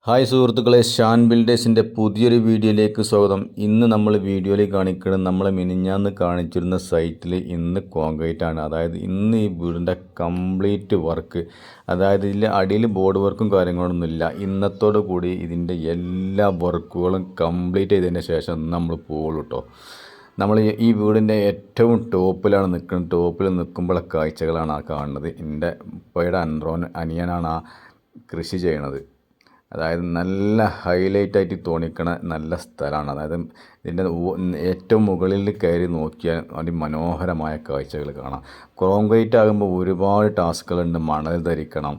Hi സുഹൃത്തുക്കളെ, ഷാൻ ബിൽഡേഴ്സിൻ്റെ പുതിയൊരു വീഡിയോയിലേക്ക് സ്വാഗതം. ഇന്ന് നമ്മൾ വീഡിയോയിൽ കാണിക്കുന്നത് നമ്മളെ മിനിഞ്ഞാന്ന് കാണിച്ചിരുന്ന സൈറ്റിൽ ഇന്ന് കോൺക്രീറ്റ് ആണ്. അതായത് ഇന്ന് ഈ വീടിൻ്റെ കംപ്ലീറ്റ് വർക്ക്, അതായത് ഇതിൽ അടിയിൽ ബോർഡ് വർക്കും കാര്യങ്ങളൊന്നും ഇല്ല. ഇന്നത്തോടു കൂടി ഇതിൻ്റെ എല്ലാ വർക്കുകളും കംപ്ലീറ്റ് ചെയ്തതിന് ശേഷം നമ്മൾ പോകുള്ളൂ കേട്ടോ. നമ്മൾ ഈ വീടിൻ്റെ ഏറ്റവും ടോപ്പിലാണ് നിൽക്കുന്നത്. ടോപ്പിൽ നിൽക്കുമ്പോഴുള്ള കാഴ്ചകളാണ് ആ കാണുന്നത്. എൻ്റെ ഉപ്പയുടെ അനിയനാണ് ആ കൃഷി ചെയ്യണത്. അതായത് നല്ല ഹൈലൈറ്റായിട്ട് തോന്നിക്കണ നല്ല സ്ഥലമാണ്. അതായത് ഇതിൻ്റെ ഏറ്റവും മുകളിൽ കയറി നോക്കിയാൽ അതിമനോഹരമായ കാഴ്ചകൾ കാണാം. കോൺക്രീറ്റ് ആകുമ്പോൾ ഒരുപാട് ടാസ്കുകളുണ്ട്. മണൽ ധരിക്കണം,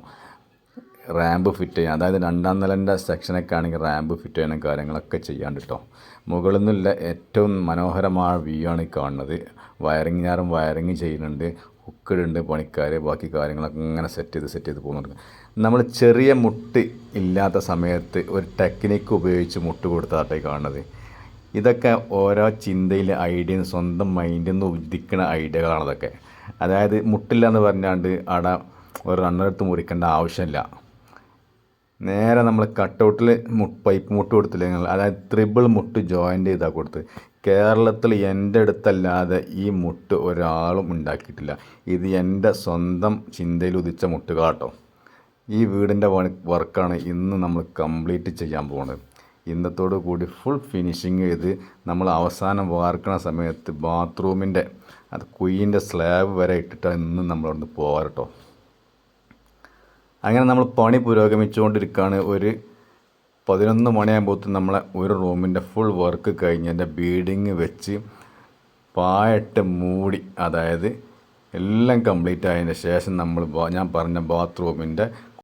റാമ്പ് ഫിറ്റ് ചെയ്യാൻ, അതായത് രണ്ടാം നിലൻ്റെ സെക്ഷനൊക്കെ ആണെങ്കിൽ റാമ്പ് ഫിറ്റ് ചെയ്യണം, കാര്യങ്ങളൊക്കെ ചെയ്യാണ്ട് കേട്ടോ. മുകളിൽ നിന്നുള്ള ഏറ്റവും മനോഹരമായ വ്യൂ ആണ് ഈ കാണുന്നത്. വയറിങ് ചെയ്യുന്നുണ്ട്, ഹുക്കിടുണ്ട് പണിക്കാർ, ബാക്കി കാര്യങ്ങളൊക്കെ ഇങ്ങനെ സെറ്റ് ചെയ്ത് പോകുന്നുണ്ട്. നമ്മൾ ചെറിയ മുട്ട് ഇല്ലാത്ത സമയത്ത് ഒരു ടെക്നിക്ക് ഉപയോഗിച്ച് മുട്ട് കൊടുത്താട്ടെ കാണുന്നത്. ഇതൊക്കെ ഓരോ ചിന്തയിൽ ഐഡിയ, സ്വന്തം മൈൻഡിൽ നിന്ന് ഉദിക്കുന്ന ഐഡിയകളാണ് ഇതൊക്കെ. അതായത് മുട്ടില്ല എന്ന് പറഞ്ഞാണ്ട് അവിടെ ഒരു റണ്ണെടുത്ത് മുറിക്കേണ്ട ആവശ്യമില്ല. നേരെ നമ്മൾ കട്ടൗട്ടിൽ പൈപ്പ് മുട്ട് കൊടുത്തില്ലെങ്കിൽ, അതായത് ത്രിബിൾ മുട്ട് ജോയിൻ്റ് ചെയ്താൽ കൊടുത്ത്. കേരളത്തിൽ എൻ്റെ അടുത്തല്ലാതെ ഈ മുട്ട് ഒരാളും ഉണ്ടാക്കിയിട്ടില്ല. ഇത് എൻ്റെ സ്വന്തം ചിന്തയിൽ ഉദിച്ച മുട്ടുകളാട്ടോ. ഈ വീടിൻ്റെ വർക്കാണ് ഇന്ന് നമ്മൾ കംപ്ലീറ്റ് ചെയ്യാൻ പോകുന്നത്. ഇന്നത്തോടു കൂടി ഫുൾ ഫിനിഷിങ് ചെയ്ത് നമ്മൾ അവസാനം വാർക്കണ സമയത്ത് ബാത്റൂമിൻ്റെ കുയിൻ്റെ സ്ലാബ് വരെ ഇട്ടിട്ടാണ് ഇന്ന് നമ്മളവിടുന്ന് പോകാറ്. അങ്ങനെ നമ്മൾ പണി പുരോഗമിച്ചുകൊണ്ടിരിക്കുകയാണ്. ഒരു 11 മണിയാകുമ്പോഴത്തേക്കും നമ്മളെ ഒരു റൂമിൻ്റെ ഫുൾ വർക്ക് കഴിഞ്ഞ് എൻ്റെ ബീഡിങ് വെച്ച് പായിട്ട് മൂടി, അതായത് എല്ലാം കംപ്ലീറ്റ് ആയതിന് ശേഷം ഞാൻ പറഞ്ഞ ബാത്റൂമിൻ്റെ